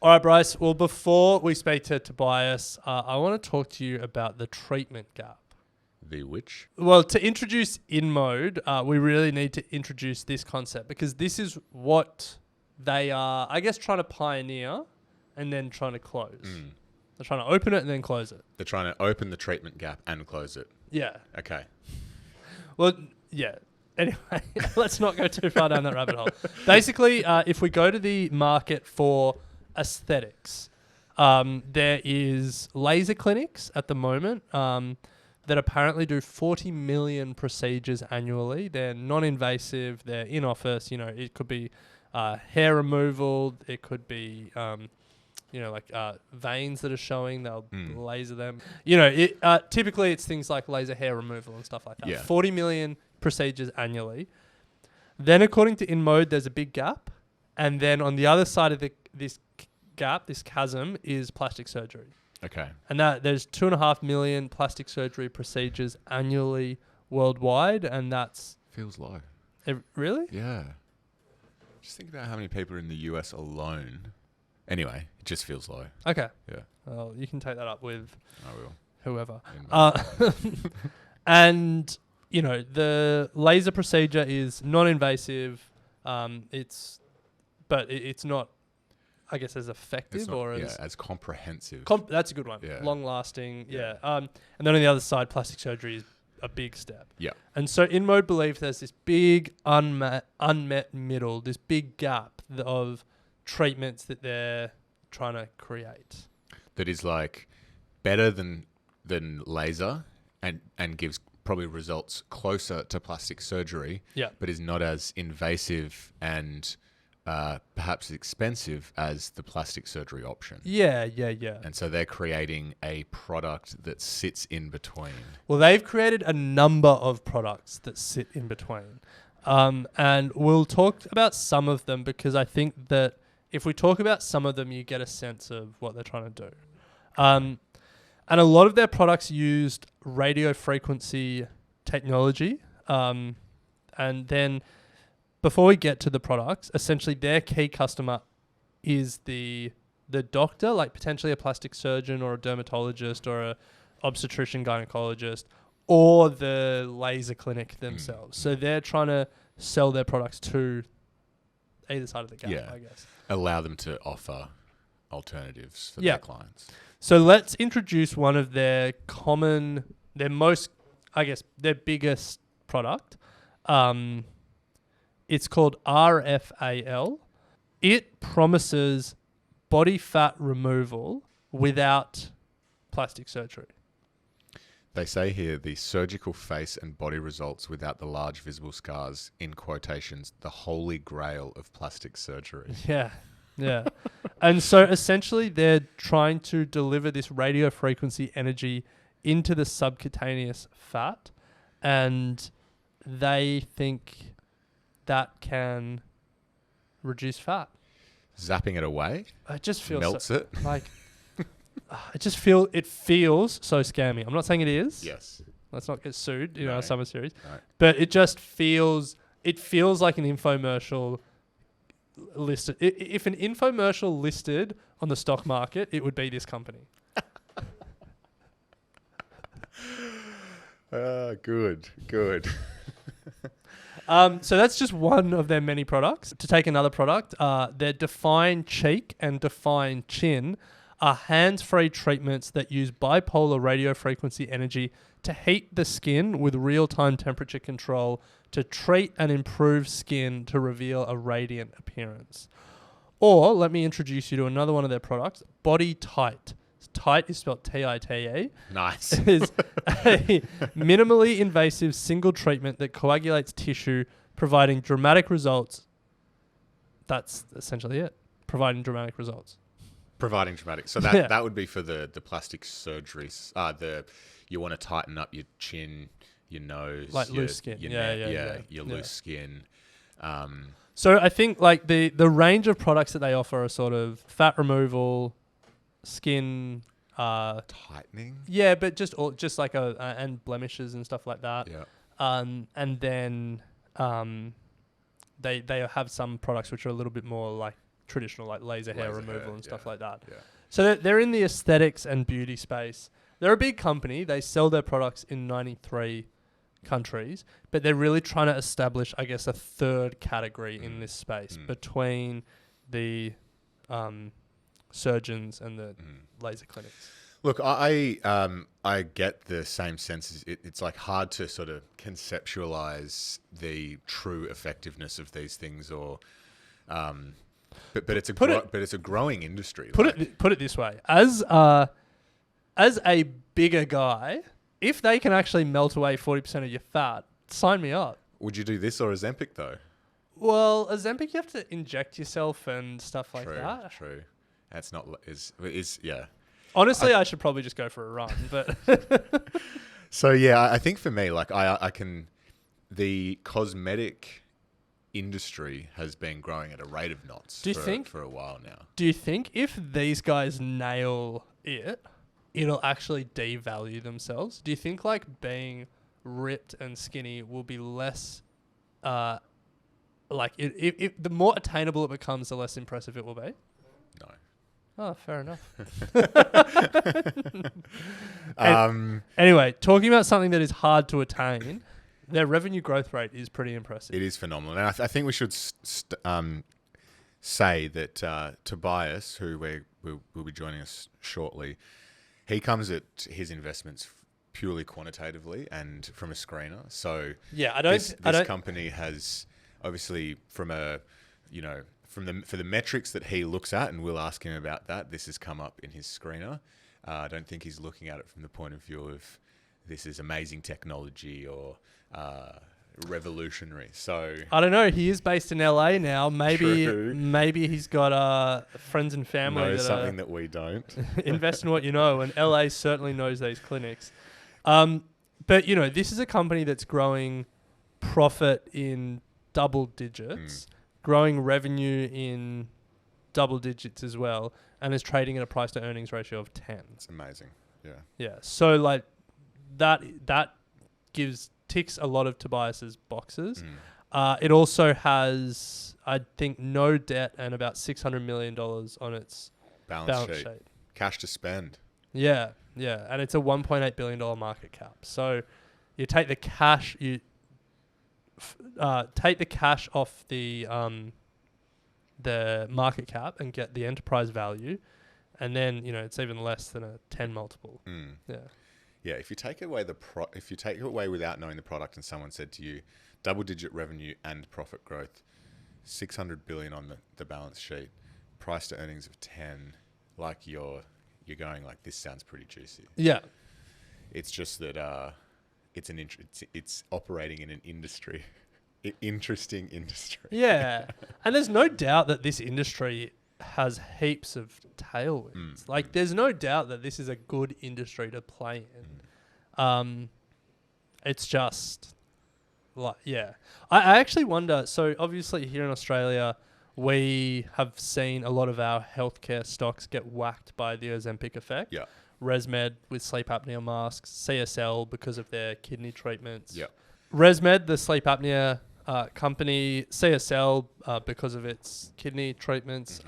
All right, Bryce. Well, before we speak to Tobias, I want to talk to you about the treatment gap. The which? Well, to introduce InMode, we really need to introduce this concept because this is what they are, I guess, trying to pioneer and then trying to close. They're trying to open it and then close it. They're trying to open the treatment gap and close it. Yeah. Okay. Well, yeah. Anyway, let's not go too far down that rabbit hole. Basically, if we go to the market for aesthetics, there is laser clinics at the moment that apparently do 40 million procedures annually. They're non-invasive. They're in office. You know, it could be hair removal. It could be, veins that are showing. They'll laser them. You know, typically it's things like laser hair removal and stuff like that. Yeah. 40 million procedures annually. Then according to InMode, there's a big gap. And then on the other side of this gap, this chasm, is plastic surgery. Okay. And that there's 2.5 million plastic surgery procedures annually worldwide. And that's... Feels low. Really? Yeah. Just think about how many people are in the US alone. Anyway, it just feels low. Okay. Yeah. Well, you can take that up with I will. whoever. And, you know, the laser procedure is non-invasive. It's not, I guess, as effective as comprehensive. That's a good one. Yeah. Long-lasting. Yeah. And then on the other side, plastic surgery is a big step. Yeah. And so InMode believes there's this big unmet middle, this big gap of treatments that they're trying to create. That is like better than laser and gives probably results closer to plastic surgery. Yeah. But is not as invasive and perhaps expensive as the plastic surgery option. Yeah. And so they're creating a product that sits in between. Well, they've created a number of products that sit in between. And we'll talk about some of them because I think that if we talk about some of them, you get a sense of what they're trying to do. And a lot of their products used radio frequency technology. And then before we get to the products, essentially their key customer is the doctor, like potentially a plastic surgeon or a dermatologist or a obstetrician gynecologist, or the laser clinic themselves. So they're trying to sell their products to either side of the gap, I guess. Allow them to offer alternatives for their clients. So let's introduce one of their biggest product. It's called RFAL. It promises body fat removal without plastic surgery. They say here the surgical face and body results without the large visible scars, in quotations, the holy grail of plastic surgery. Yeah. And so essentially they're trying to deliver this radio frequency energy into the subcutaneous fat, and they think that can reduce fat. Zapping it away? It just feels melts it. Like it feels so scammy. I'm not saying it is. Yes. Let's not get sued in our summer series. No. But it just feels like an infomercial listed. If an infomercial listed on the stock market, it would be this company. Good. So that's just one of their many products. To take another product, their Define Cheek and Define Chin are hands-free treatments that use bipolar radio frequency energy to heat the skin with real-time temperature control to treat and improve skin to reveal a radiant appearance. Or let me introduce you to another one of their products, Body Tight. Tight is spelled T-I-T-E. Nice. It is a minimally invasive single treatment that coagulates tissue, providing dramatic results. That's essentially it. Providing dramatic results. So that would be for the plastic surgeries. You want to tighten up your chin, your nose, like loose skin. Your loose skin. So I think like the range of products that they offer are sort of fat removal, skin tightening. Yeah, but just like and blemishes and stuff like that. Yeah. And then they have some products which are a little bit more like traditional like laser hair Laser removal hair, and stuff yeah, like that. Yeah. So they're in the aesthetics and beauty space. They're a big company. They sell their products in 93 countries, but they're really trying to establish, I guess, a third category in this space between the surgeons and the laser clinics. Look, I get the same sense. It's like hard to sort of conceptualize the true effectiveness of these things, or, but it's a growing industry. Put it this way: as a bigger guy, if they can actually melt away 40% of your fat, sign me up. Would you do this or Ozempic though? Well, Ozempic, you have to inject yourself and stuff like that. True. That's not yeah. Honestly, I should probably just go for a run, but So yeah, I think for me, like the cosmetic industry has been growing at a rate of knots for a while now. Do you think if these guys nail it, it'll actually devalue themselves? Do you think like being ripped and skinny will be less, like if the more attainable it becomes, the less impressive it will be? No. Oh, fair enough. Anyway, talking about something that is hard to attain, their revenue growth rate is pretty impressive. It is phenomenal. And I think we should say that Tobias, who will be joining us shortly, he comes at his investments purely quantitatively and from a screener. So yeah, this company has obviously for the metrics that he looks at, and we'll ask him about that, this has come up in his screener. I don't think he's looking at it from the point of view of this is amazing technology or revolutionary. So I don't know. He is based in LA now. True. Maybe he's got friends and family know that something that we don't. Invest in what you know, and LA certainly knows these clinics. But this is a company that's growing profit in double digits. Growing revenue in double digits as well, and is trading at a price to earnings ratio of 10. It's amazing. Yeah. Yeah. So like that ticks a lot of Tobias's boxes. It also has, I think, no debt and about $600 million on its balance sheet. Cash to spend. Yeah. Yeah. And it's a $1.8 billion market cap. So you take the cash, take the cash off the market cap and get the enterprise value, and then it's even less than a 10 multiple. Yeah, if you take away if you take it away without knowing the product, and someone said to you, double-digit revenue and profit growth, $600 billion on the balance sheet, price to earnings of 10, like you're going like, this sounds pretty juicy. Yeah, it's just that it's operating in an industry, interesting industry. Yeah, and there's no doubt that this industry has heaps of tailwinds. There's no doubt that this is a good industry to play in. It's just like, yeah. I actually wonder, so obviously here in Australia, we have seen a lot of our healthcare stocks get whacked by the Ozempic effect. Yeah. ResMed with sleep apnea masks, CSL because of their kidney treatments. Yeah. ResMed, the sleep apnea company, CSL because of its kidney treatments.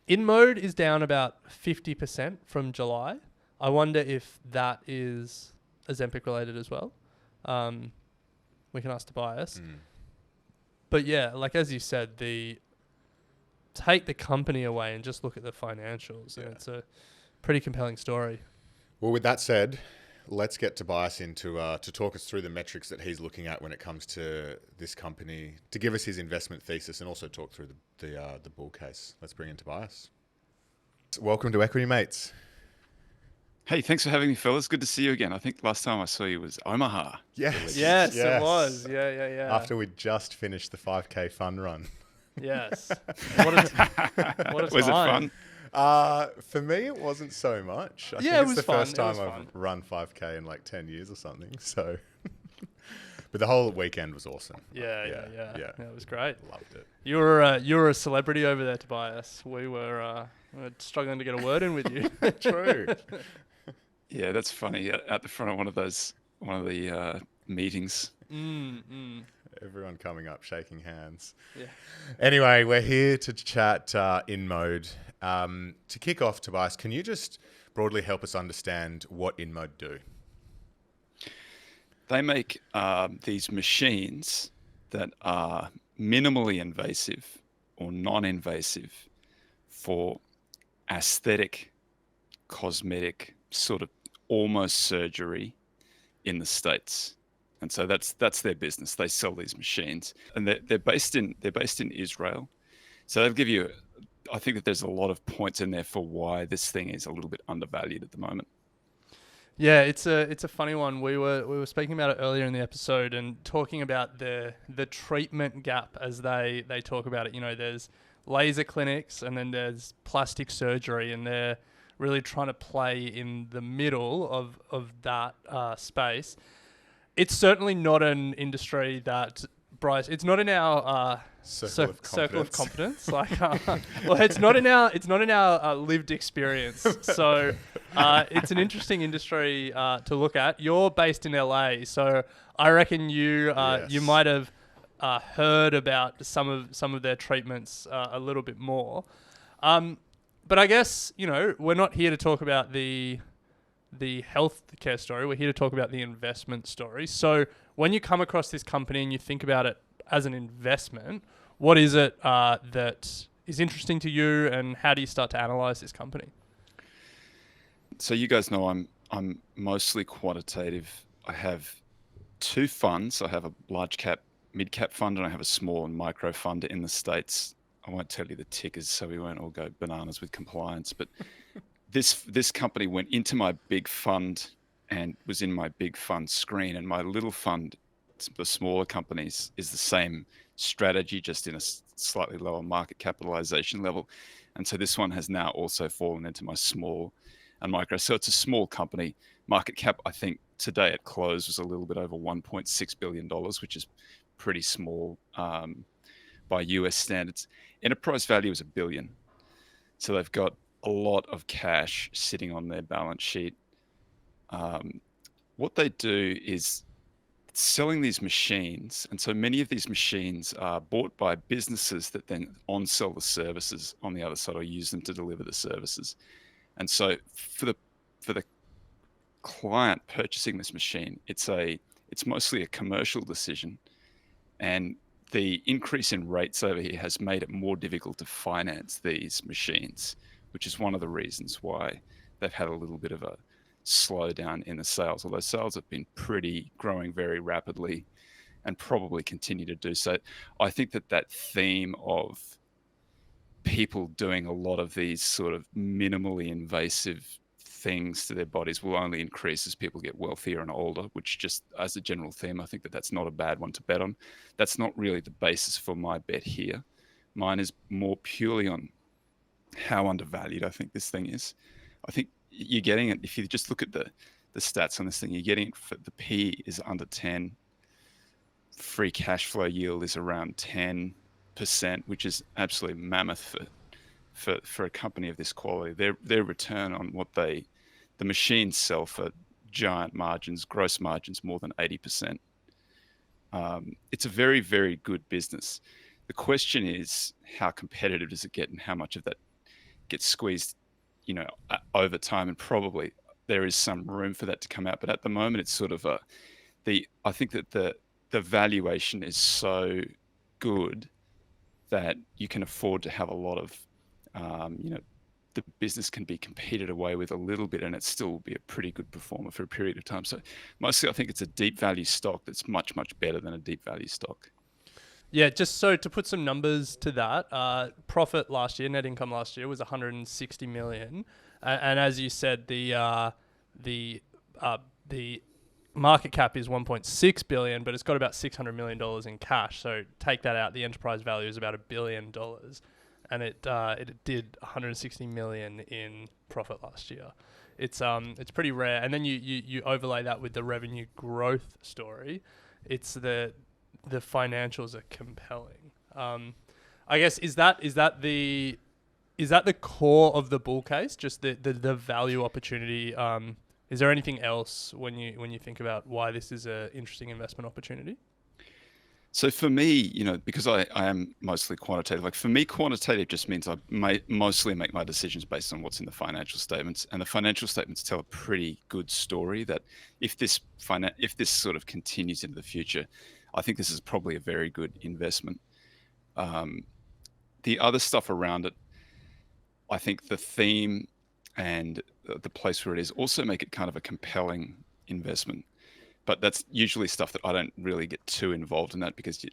InMode is down about 50% from July. I wonder if that is Ozempic related as well. We can ask Tobias. But yeah, like as you said, take the company away and just look at the financials. And it's a pretty compelling story. Well, with that said, let's get Tobias in to talk us through the metrics that he's looking at when it comes to this company, to give us his investment thesis and also talk through the bull case. Let's bring in Tobias. Welcome to Equity Mates. Hey, thanks for having me, fellas. Good to see you again. I think last time I saw you was Omaha. Yes, it was. Yeah. After we just finished the 5K fun run. Yes. What a Was it fun? For me, it wasn't so much. I Yeah, think it it's was the fun. first time I've run 5K in like 10 years or something. So, but the whole weekend was awesome. Yeah. It was great. Loved it. You were a celebrity over there, Tobias. We were struggling to get a word in with you. True. Yeah, that's funny. At the front of one of the meetings. Everyone coming up, shaking hands. Yeah. Anyway, we're here to chat InMode. To kick off, Tobias, can you just broadly help us understand what InMode do? They make these machines that are minimally invasive or non-invasive for aesthetic, cosmetic, sort of almost surgery in the States. And so that's their business. They sell these machines, and they're based in Israel. So they'll give you, I think that there's a lot of points in there for why this thing is a little bit undervalued at the moment. Yeah, it's a funny one. We were speaking about it earlier in the episode and talking about the treatment gap as they talk about it. You know, there's laser clinics and then there's plastic surgery, and they're really trying to play in the middle of that space. It's certainly not an industry that, Bryce, it's not in our circle of competence. Like, well, it's not in our lived experience. So it's an interesting industry to look at. You're based in LA, so I reckon you might have heard about some of their treatments a little bit more. But I guess, you know, we're not here to talk about the healthcare story. We're here to talk about the investment story. So when you come across this company and you think about it as an investment, what is it that is interesting to you, and how do you start to analyze this company? So you guys know I'm mostly quantitative. I have two funds. I have a large cap, mid cap fund, and I have a small and micro fund in the States. I won't tell you the tickers so we won't all go bananas with compliance, but this company went into my big fund and was in my big fund screen, and my little fund, the smaller companies, is the same strategy, just in a slightly lower market capitalization level. And so this one has now also fallen into my small and micro. So it's a small company. Market cap, I think today at close, was a little bit over $1.6 billion, which is pretty small by US standards. Enterprise value is $1 billion. So they've got a lot of cash sitting on their balance sheet. What they do is selling these machines, and so many of these machines are bought by businesses that then on-sell the services on the other side, or use them to deliver the services. And so for the client purchasing this machine, it's mostly a commercial decision, and the increase in rates over here has made it more difficult to finance these machines, which is one of the reasons why they've had a little bit of a slowdown in the sales, although sales have been growing very rapidly and probably continue to do so. I think that theme of people doing a lot of these sort of minimally invasive things to their bodies will only increase as people get wealthier and older, which, just as a general theme, I think that's not a bad one to bet on. That's not really the basis for my bet here. Mine is more purely on how undervalued I think this thing is. I think you're getting it, if you just look at the stats on this thing, you're getting it for the P is under 10. Free cash flow yield is around 10%, which is absolutely mammoth for a company of this quality. Their return on what the machines sell for giant margins, gross margins more than 80%. It's a very, very good business. The question is, how competitive does it get, and how much of that gets squeezed, over time? And probably there is some room for that to come out, but at the moment it's sort of I think that the valuation is so good that you can afford to have a lot of, the business can be competed away with a little bit, and it still will be a pretty good performer for a period of time. So mostly I think it's a deep value stock that's much, much better than a deep value stock. Yeah, just so to put some numbers to that, profit last year, net income last year was 160 million, and as you said, the market cap is 1.6 billion, but it's got about $600 million in cash. So take that out, the enterprise value is about $1 billion, and it did 160 million in profit last year. It's pretty rare, and then you overlay that with the revenue growth story. It's the financials are compelling. I guess is that the core of the bull case? Just the value opportunity. Is there anything else when you think about why this is an interesting investment opportunity? So for me, because I am mostly quantitative, like for me, quantitative just means I mostly make my decisions based on what's in the financial statements. And the financial statements tell a pretty good story that if this sort of continues into the future, I think this is probably a very good investment. The other stuff around it, I think the theme and the place where it is also make it kind of a compelling investment. But that's usually stuff that I don't really get too involved in that because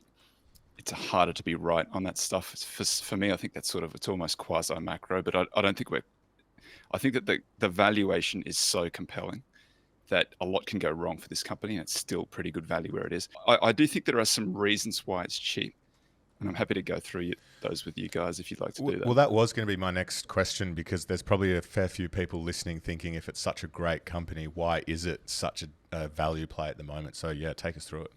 it's harder to be right on that stuff. For me, I think that's it's almost quasi macro, but I don't think I think that the valuation is so compelling that a lot can go wrong for this company and it's still pretty good value where it is. I do think there are some reasons why it's cheap. And I'm happy to go through those with you guys if you'd like to do that. Well, that was going to be my next question because there's probably a fair few people listening thinking if it's such a great company, why is it such a value play at the moment? So yeah, take us through it.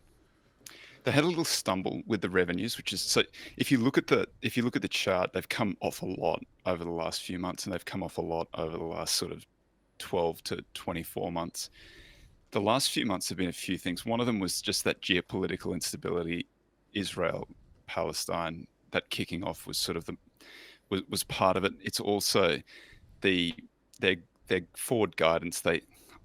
They had a little stumble with the revenues, which is so. If you look at the chart, they've come off a lot over the last few months, and they've come off a lot over the last sort of 12 to 24 months. The last few months have been a few things. One of them was just that geopolitical instability, Israel, Palestine, that kicking off was sort of was part of it. It's also their forward guidance.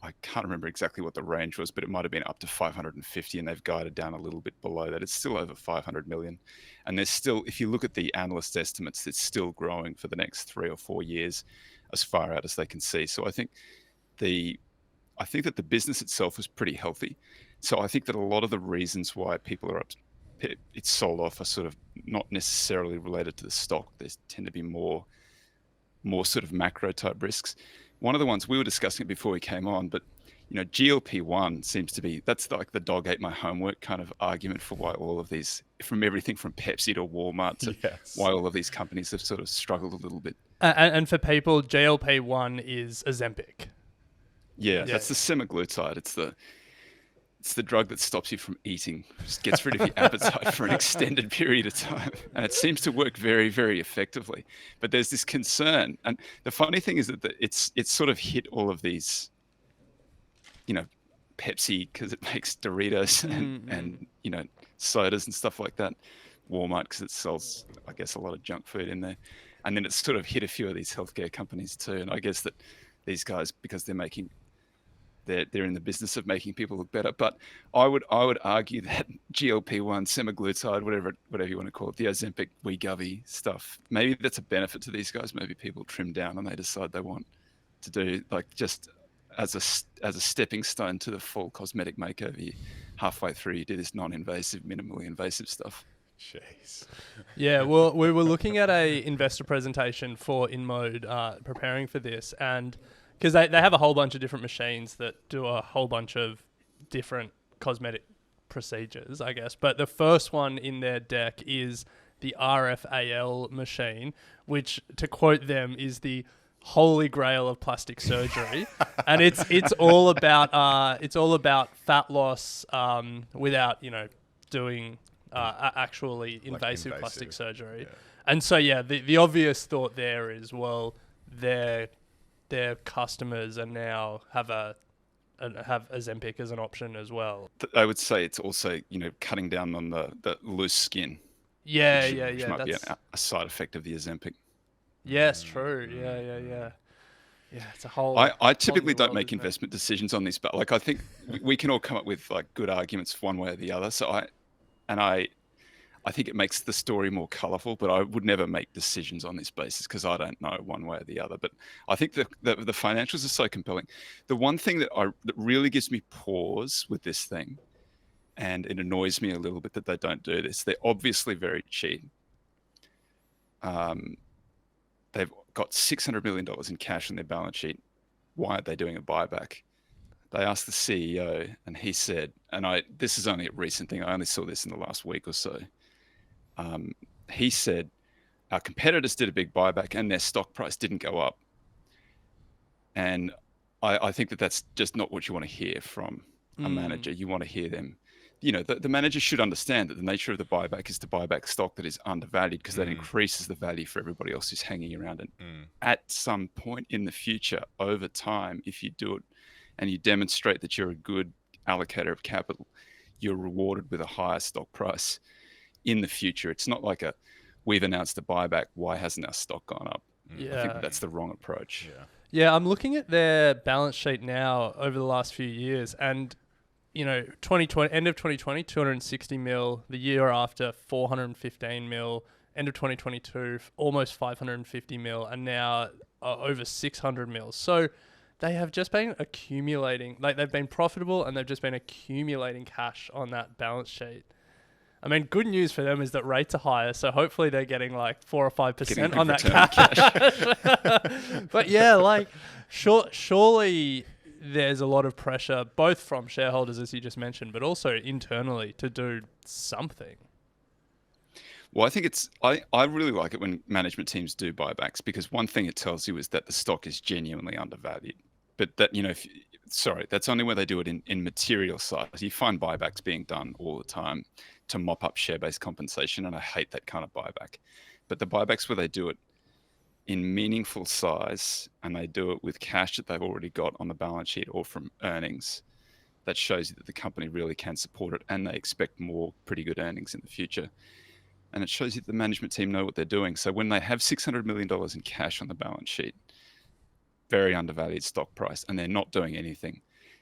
I can't remember exactly what the range was, but it might have been up to 550, and they've guided down a little bit below that. It's still over 500 million, and there's still, if you look at the analyst estimates, it's still growing for the next 3 or 4 years, as far out as they can see. So I think that the business itself is pretty healthy. So I think that a lot of the reasons why people are it's sold off are sort of not necessarily related to the stock. There tend to be more sort of macro type risks. One of the ones we were discussing it before we came on, but GLP-1 seems to be, that's like the dog ate my homework kind of argument for why all of these, from everything from Pepsi to Walmart to why all of these companies have sort of struggled a little bit. And for people, GLP-1 is Ozempic. Yeah, that's the semaglutide. It's the drug that stops you from eating, just gets rid of your appetite for an extended period of time. And it seems to work very, very effectively. But there's this concern. And the funny thing is that it's sort of hit all of these, Pepsi, because it makes Doritos and sodas and stuff like that. Walmart, because it sells, I guess, a lot of junk food in there. And then it's sort of hit a few of these healthcare companies too. And I guess that these guys, because they're in the business of making people look better. But I would argue that GLP-1, semaglutide, whatever you want to call it, the Ozempic, Wegovy stuff, maybe that's a benefit to these guys. Maybe people trim down and they decide they want to do just as a stepping stone to the full cosmetic makeover. Halfway through, you do this non-invasive, minimally invasive stuff. Jeez. Yeah, well, we were looking at a investor presentation for InMode, preparing for this, and because they have a whole bunch of different machines that do a whole bunch of different cosmetic procedures, I guess. But the first one in their deck is the RFAL machine, which, to quote them, is the holy grail of plastic surgery, and it's all about fat loss without doing actually invasive plastic surgery. Yeah. And so the obvious thought there is, well, their customers are now have Ozempic as an option as well. I would say it's also cutting down on the loose skin. Which might be a side effect of the Ozempic. Yes, true. Yeah. Yeah, it's a whole. I typically don't make investment decisions on this, but I think we can all come up with good arguments one way or the other. So I think it makes the story more colourful, but I would never make decisions on this basis because I don't know one way or the other. But I think the financials are so compelling. The one thing that really gives me pause with this thing, and it annoys me a little bit that they don't do this. They're obviously very cheap. They've got $600 million in cash on their balance sheet. Why aren't they doing a buyback? They asked the CEO, and he said, this is only a recent thing. I only saw this in the last week or so. He said, our competitors did a big buyback and their stock price didn't go up. And I think that that's just not what you want to hear from a manager. You want to hear them. The manager should understand that the nature of the buyback is to buy back stock that is undervalued because that increases the value for everybody else who's hanging around it. At some point in the future, over time, if you do it and you demonstrate that you're a good allocator of capital, you're rewarded with a higher stock price in the future. It's not like we've announced a buyback, why hasn't our stock gone up? I think that's the wrong approach. Yeah, I'm looking at their balance sheet now over the last few years, and 2020, end of 2020, 260 mil. The year after, 415 mil. End of 2022, almost 550 mil, and now over 600 mil. So they have just been accumulating, like they've been profitable, and they've just been accumulating cash on that balance sheet. I mean, good news for them is that rates are higher, so hopefully they're getting like 4 or 5% on that cash. But yeah, like surely there's a lot of pressure, both from shareholders, as you just mentioned, but also internally to do something. Well, I think I really like it when management teams do buybacks, because one thing it tells you is that the stock is genuinely undervalued. But that, that's only when they do it in material size. You find buybacks being done all the time to mop up share-based compensation, and I hate that kind of buyback. But the buybacks where they do it in meaningful size and they do it with cash that they've already got on the balance sheet or from earnings, that shows you that the company really can support it and they expect more pretty good earnings in the future. And it shows you that the management team know what they're doing. So when they have $600 million in cash on the balance sheet, very undervalued stock price, and they're not doing anything,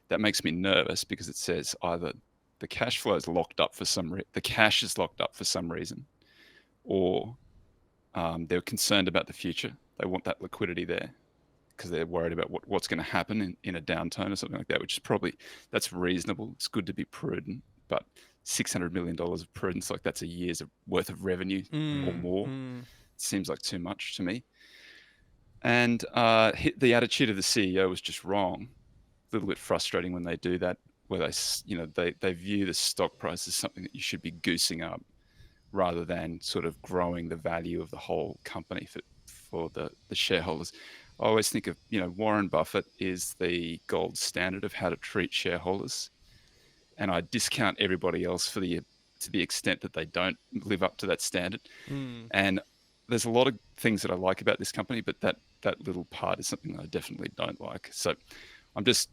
that makes me nervous, because it says either the cash flow is locked up for the cash is locked up for some reason, or they're concerned about the future. They want that liquidity there because they're worried about what's going to happen in a downturn or something like that, which is that's reasonable. It's good to be prudent, but $600 million of prudence, like that's a year's worth of revenue or more. Seems like too much to me. And the attitude of the CEO was just wrong. A little bit frustrating when they do that, where they view the stock price as something that you should be goosing up, rather than sort of growing the value of the whole company for the shareholders. I always think of, Warren Buffett is the gold standard of how to treat shareholders. And I discount everybody else to the extent that they don't live up to that standard. And there's a lot of things that I like about this company, but that little part is something that I definitely don't like. So I'm just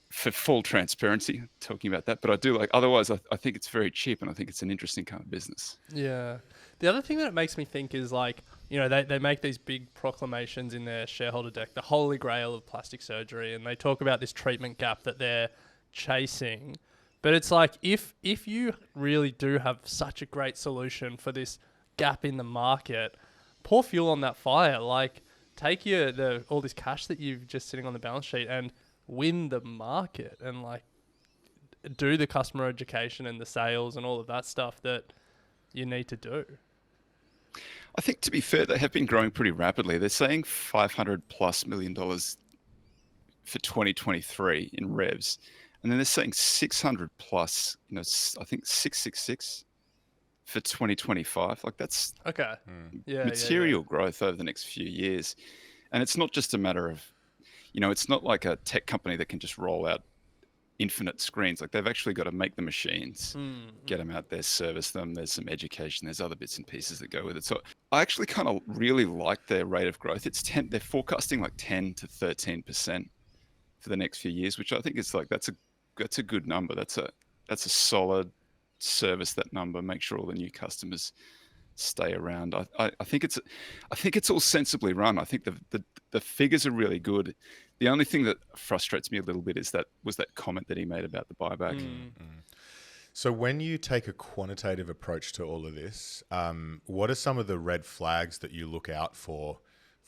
for full transparency talking about that, but I do like, otherwise I think it's very cheap, and I think it's an interesting kind of business. Yeah. The other thing that it makes me think is like, they make these big proclamations in their shareholder deck, the holy grail of plastic surgery, and they talk about this treatment gap that they're chasing. But it's like, if you really do have such a great solution for this gap in the market, pour fuel on that fire. Like, take all this cash that you've just sitting on the balance sheet and win the market, and like do the customer education and the sales and all of that stuff that you need to do. I think, to be fair, they have been growing pretty rapidly. They're saying $500+ million for 2023 in revs, and then they're saying 600 plus, I think 666 for 2025. Like, that's okay. Material growth over the next few years. And it's not just a matter of, it's not like a tech company that can just roll out infinite screens. Like, they've actually got to make the machines, get them out there, service them. There's some education. There's other bits and pieces that go with it. So I actually kind of really like their rate of growth. They're forecasting like 10 to 13% for the next few years, which I think is like, that's a good number. That's a solid service, that number. Make sure all the new customers stay around. I think it's all sensibly run. I think the figures are really good. The only thing that frustrates me a little bit is that comment that he made about the buyback. So when you take a quantitative approach to all of this, what are some of the red flags that you look out for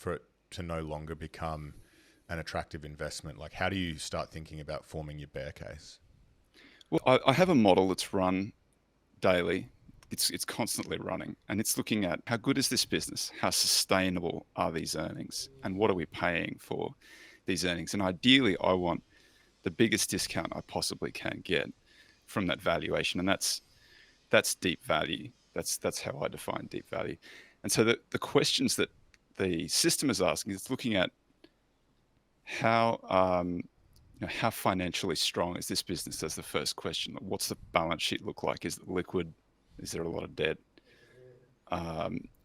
it to no longer become an attractive investment? Like, how do you start thinking about forming your bear case? Well, I have a model that's run daily. It's constantly running, and it's looking at how good is this business? How sustainable are these earnings? And what are we paying for these earnings? And ideally, I want the biggest discount I possibly can get from that valuation. And that's deep value. That's how I define deep value. And so the questions that the system is asking is looking at how financially strong is this business? That's the first question. What's the balance sheet look like? Is it liquid? Is there a lot of debt?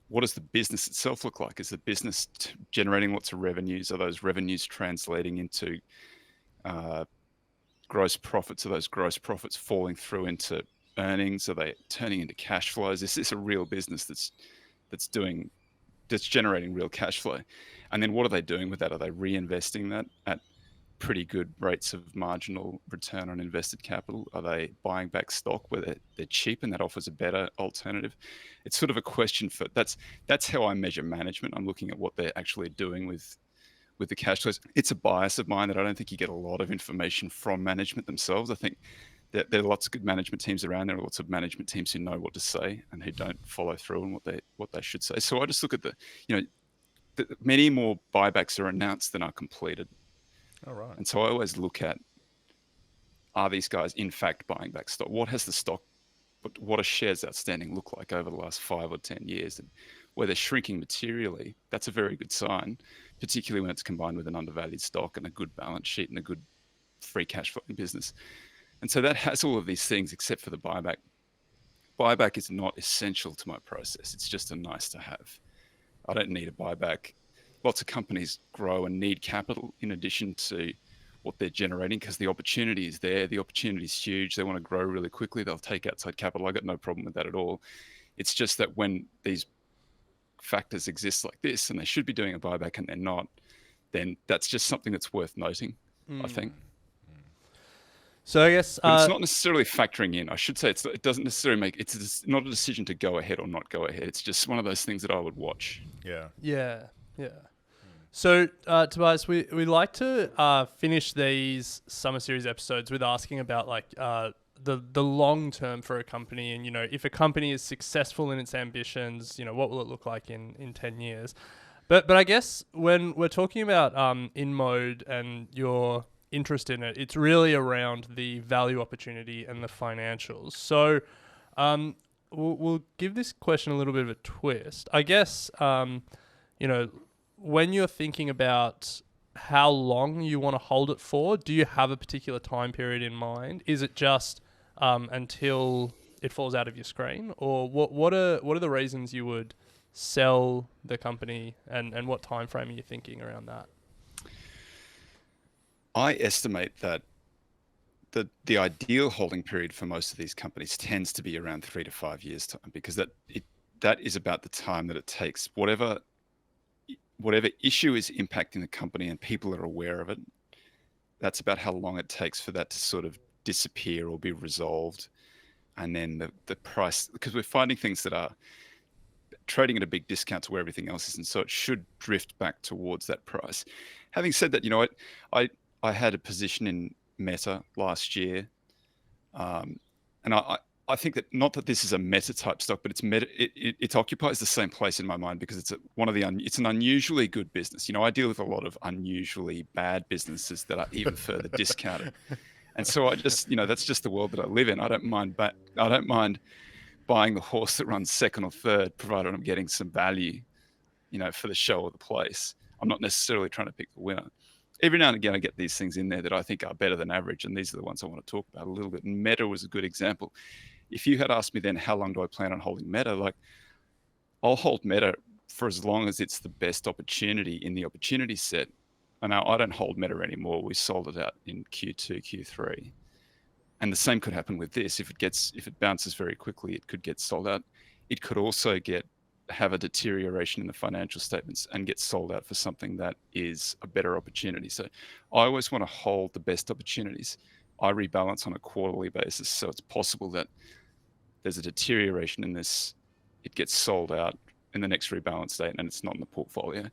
What does the business itself look like? Is the business generating lots of revenues? Are those revenues translating into gross profits, are those gross profits falling through into earnings? Are they turning into cash flows? Is this a real business that's generating real cash flow? And then what are they doing with that? Are they reinvesting that at pretty good rates of marginal return on invested capital? Are they buying back stock where they're cheap and that offers a better alternative? It's sort of a question for that's how I measure management. I'm looking at what they're actually doing with the cash flows. It's a bias of mine that I don't think you get a lot of information from management themselves. I think that there are lots of good management teams around. There are lots of management teams who know what to say and who don't follow through on what they should say. So I just look at many more buybacks are announced than are completed. All right. And so I always look at, are these guys in fact buying back stock? What has the stock, what do shares outstanding look like over the last 5 or 10 years? And where they're shrinking materially, that's a very good sign, particularly when it's combined with an undervalued stock and a good balance sheet and a good free cash flowing business. And so that has all of these things except for the buyback. Buyback is not essential to my process. It's just a nice to have. I don't need a buyback. Lots of companies grow and need capital in addition to what they're generating because the opportunity is there. The opportunity is huge. They want to grow really quickly. They'll take outside capital. I got no problem with that at all. It's just that when these factors exist like this and they should be doing a buyback and they're not, then that's just something that's worth noting, I think. So I guess But it's not necessarily factoring in. I should say it doesn't necessarily it's not a decision to go ahead or not go ahead. It's just one of those things that I would watch. Yeah. Yeah. So, Tobias, we like to finish these summer series episodes with asking about the long term for a company, and if a company is successful in its ambitions, what will it look like in 10 years? But I guess when we're talking about InMode and your interest in it, it's really around the value opportunity and the financials. So we'll give this question a little bit of a twist. I guess when you're thinking about how long you want to hold it for, do you have a particular time period in mind? Is it just until it falls out of your screen, or what are the reasons you would sell the company, and what time frame are you thinking around that? I estimate that the ideal holding period for most of these companies tends to be around 3 to 5 years time, because that is about the time that it takes whatever issue is impacting the company and people are aware of it. That's about how long it takes for that to sort of disappear or be resolved. And then the price, because we're finding things that are trading at a big discount to where everything else is. And so it should drift back towards that price. Having said that, I had a position in Meta last year. And I think that, not that this is a Meta type stock, but it occupies the same place in my mind because it's it's an unusually good business. I deal with a lot of unusually bad businesses that are even further discounted. And so I just, that's just the world that I live in. I don't mind buying the horse that runs second or third, provided I'm getting some value, for the show or the place. I'm not necessarily trying to pick the winner. Every now and again, I get these things in there that I think are better than average, and these are the ones I want to talk about a little bit. And Meta was a good example. If you had asked me then, how long do I plan on holding Meta? I'll hold Meta for as long as it's the best opportunity in the opportunity set. And now I don't hold Meta anymore. We sold it out in Q2, Q3. And the same could happen with this. If it bounces very quickly, it could get sold out. It could also have a deterioration in the financial statements and get sold out for something that is a better opportunity. So I always want to hold the best opportunities. I rebalance on a quarterly basis. So it's possible that there's a deterioration in this. It gets sold out in the next rebalance date and it's not in the portfolio.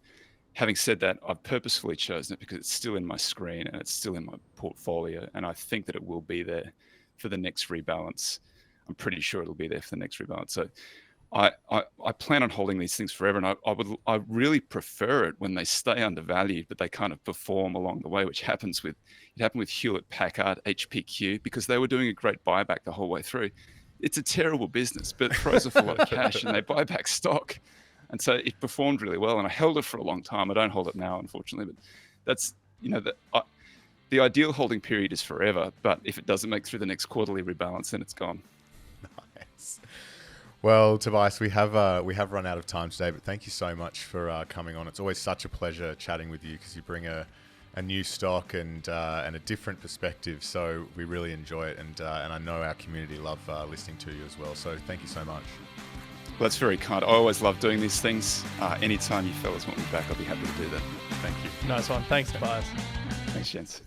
Having said that, I've purposefully chosen it because it's still in my screen and it's still in my portfolio. And I think that it will be there for the next rebalance. I'm pretty sure it'll be there for the next rebalance. So I plan on holding these things forever. And I really prefer it when they stay undervalued, but they kind of perform along the way, which happened with Hewlett Packard, HPQ, because they were doing a great buyback the whole way through. It's a terrible business, but it throws off a lot of cash and they buy back stock. And so it performed really well, and I held it for a long time. I don't hold it now, unfortunately, but that's, the ideal holding period is forever. But if it doesn't make through the next quarterly rebalance, then it's gone. Nice. Well, Tobias, we have run out of time today, but thank you so much for coming on. It's always such a pleasure chatting with you because you bring a a new stock and a different perspective. So we really enjoy it, and I know our community love listening to you as well. So thank you so much. Well, that's very kind. I always love doing these things. Anytime you fellas want me back, I'll be happy to do that. Thank you. Nice one. Thanks, Tobias. Thanks, gents.